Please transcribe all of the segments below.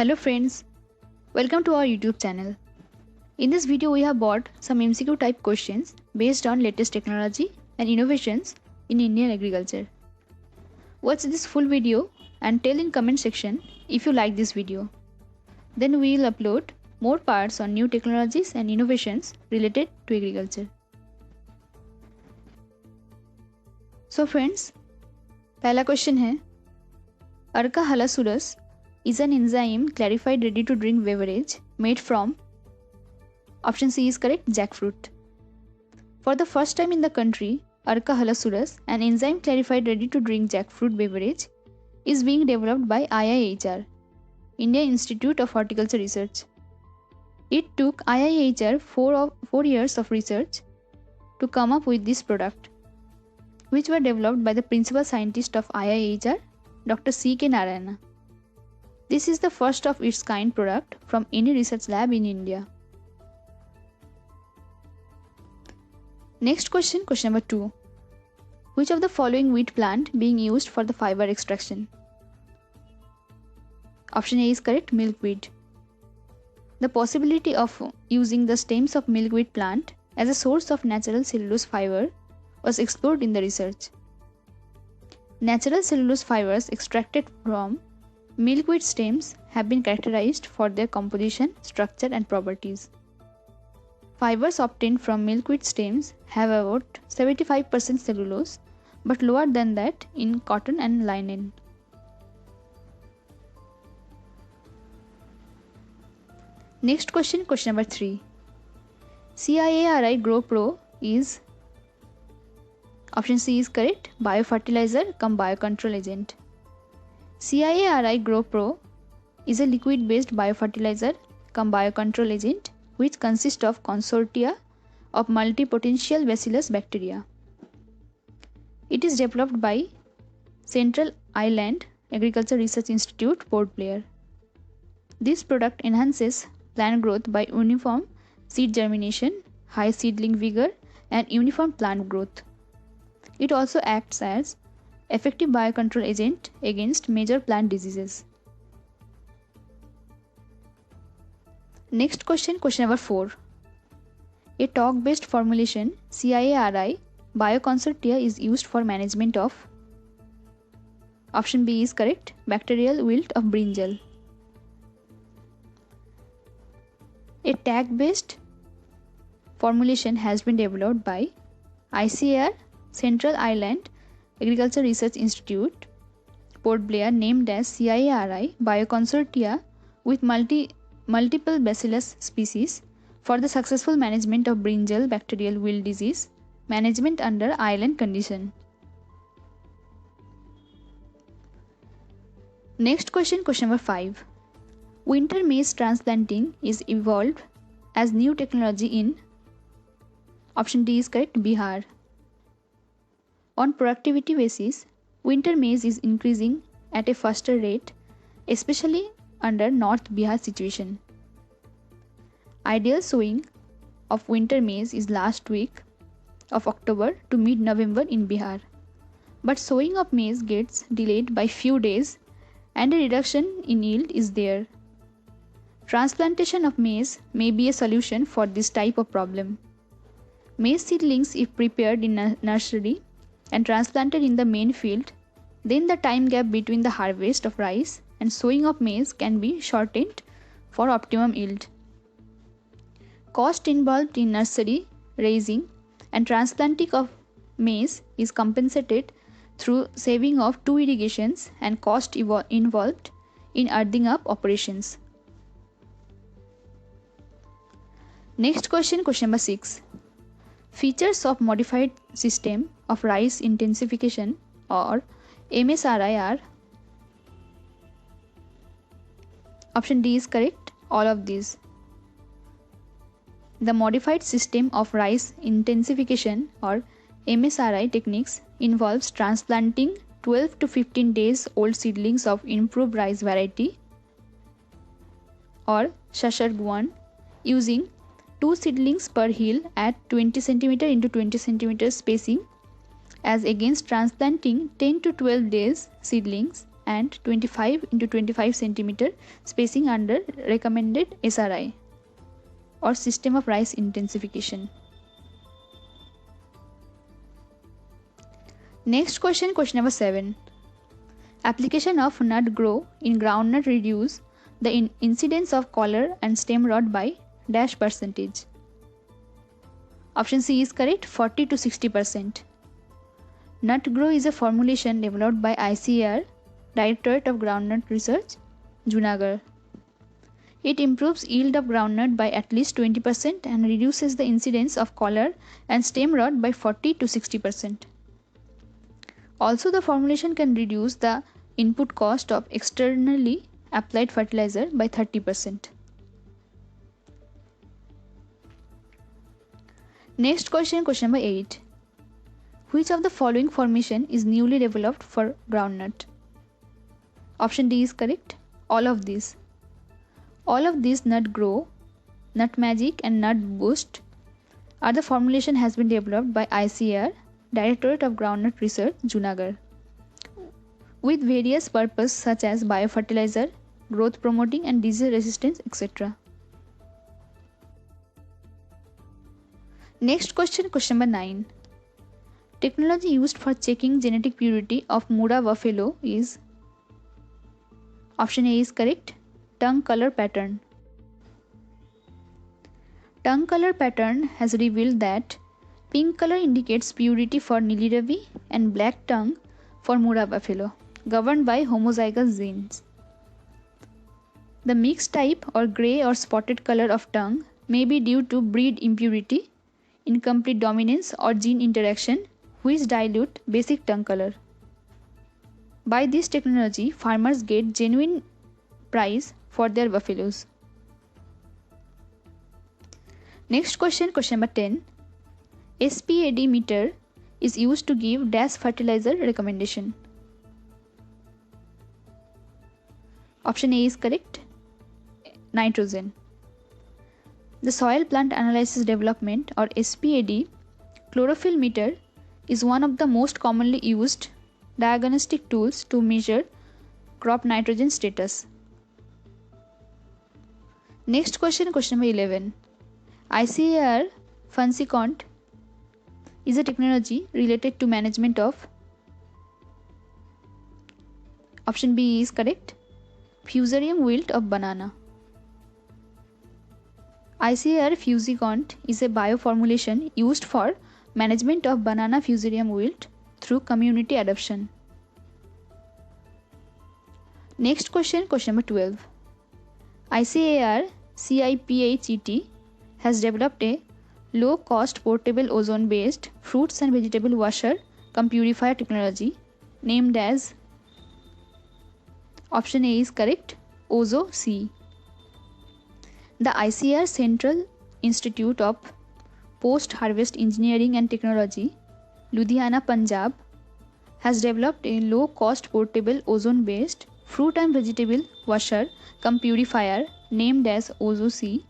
Hello friends, welcome to our YouTube channel. In this video we have brought some MCQ type questions based on latest technology and innovations in Indian agriculture. Watch this full video and tell in comment section if you like this video. Then we will upload more parts on new technologies and innovations related to agriculture. So friends, पहला question है Arka halasurus is an enzyme clarified ready to drink beverage made from option C is correct, jackfruit. For the first time in the country, Arka halasurus, an enzyme clarified ready to drink jackfruit beverage, is being developed by IIHR, Indian Institute of Horticulture Research. It took IIHR 4 years of research to come up with this product, which were developed by the principal scientist of IIHR, Dr. C.K. Narayana. This is the first of its kind product from any research lab in India. Next question, question number 2. Which of the following wheat plant being used for the fiber extraction? Option A is correct, milkweed. The possibility of using the stems of milkweed plant as a source of natural cellulose fiber was explored in the research. Natural cellulose fibers extracted from milkweed stems have been characterized for their composition, structure and properties. Fibers obtained from milkweed stems have about 75% cellulose but lower than that in cotton and linen. Next question, question number 3. CIARI Grow Pro is option C is correct, biofertilizer cum biocontrol agent. CIARI Grow Pro is a liquid-based biofertilizer cum biocontrol agent which consists of consortia of multipotential bacillus bacteria. It is developed by Central Island Agriculture Research Institute, Port Blair. This product enhances plant growth by uniform seed germination, high seedling vigor, and uniform plant growth. It also acts as effective biocontrol agent against major plant diseases. Next question, question number 4. A talc-based formulation CIARI bioconsortia is used for management of option B is correct, bacterial wilt of brinjal. A talc-based formulation has been developed by ICAR Central Island Agriculture Research Institute, Port Blair, named as CIARI Bioconsortia with multiple bacillus species for the successful management of brinjal bacterial wilt disease, management under island condition. Next question, question number 5. Winter maize transplanting is evolved as new technology in option D is correct, Bihar. On productivity basis, winter maize is increasing at a faster rate, especially under North Bihar situation. Ideal sowing of winter maize is last week of October to mid-November in Bihar. But sowing of maize gets delayed by few days and a reduction in yield is there. Transplantation of maize may be a solution for this type of problem. Maize seedlings, if prepared in a nursery and transplanted in the main field, then the time gap between the harvest of rice and sowing of maize can be shortened for optimum yield. Cost involved in nursery, raising and transplanting of maize is compensated through saving of 2 irrigations and cost involved in earthing up operations. Next question, question number 6. Features of modified system of rice intensification or MSRI are option D is correct, all of these. The modified system of rice intensification or MSRI techniques involves transplanting 12 to 15 days old seedlings of improved rice variety or Shasharg 1 using 2 seedlings per hill at 20 cm into 20 cm spacing as against transplanting 10 to 12 days seedlings and 25 into 25 centimeter spacing under recommended SRI or system of rice intensification. Next question, question number 7. Application of nut grow in groundnut reduce the incidence of collar and stem rot by dash percentage. Option C is correct, 40 to 60%. Nut grow is a formulation developed by ICAR, Directorate of Groundnut Research, Junagadh. It improves yield of groundnut by at least 20% and reduces the incidence of collar and stem rot by 40 to 60%. Also, the formulation can reduce the input cost of externally applied fertilizer by 30%. Next question, question number 8. Which of the following formation is newly developed for groundnut? Option D is correct, all of these. All of these Nut Grow, Nut Magic and Nut Boost are the formulation has been developed by ICAR, Directorate of Groundnut Research, Junagadh, with various purposes such as biofertilizer, growth promoting and disease resistance, etc. Next question, question number 9. Technology used for checking genetic purity of Murrah buffalo is. Option A is correct, tongue color pattern. Tongue color pattern has revealed that pink color indicates purity for Nili Ravi and black tongue for Murrah buffalo, governed by homozygous genes. The mixed type or grey or spotted color of tongue may be due to breed impurity, incomplete dominance or gene interaction which dilute basic tongue color. By this technology, farmers get genuine price for their buffaloes. Next question, question number 10. SPAD meter is used to give dash fertilizer recommendation. Option A is correct, nitrogen. The Soil Plant Analysis Development or SPAD chlorophyll meter is one of the most commonly used diagnostic tools to measure crop nitrogen status. Next question, question number 11. ICAR FunsiCont is a technology related to management of. Option B is correct, Fusarium wilt of banana. ICAR FusiCont is a bioformulation used for management of banana fusarium wilt through community adoption. Next question, question number 12. ICAR CIPHET has developed a low-cost portable ozone-based fruits and vegetable washer cum purifier technology named as. Option A is correct, Ozo-C. The ICAR Central Institute of Post-Harvest Engineering and Technology, Ludhiana, Punjab, has developed a low-cost portable ozone-based fruit and vegetable washer cum purifier named as Ozo-C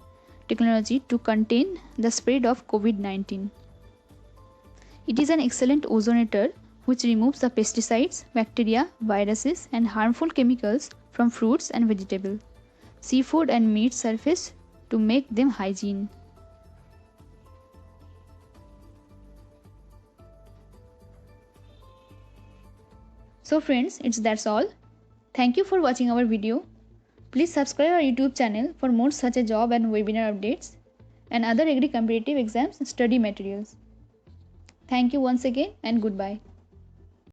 technology to contain the spread of COVID-19. It is an excellent ozonator which removes the pesticides, bacteria, viruses and harmful chemicals from fruits and vegetables, seafood and meat surface to make them hygiene. So friends, that's all. Thank you for watching our video. Please subscribe our YouTube channel for more such a job and webinar updates and other agri competitive exams study materials. Thank you once again and goodbye.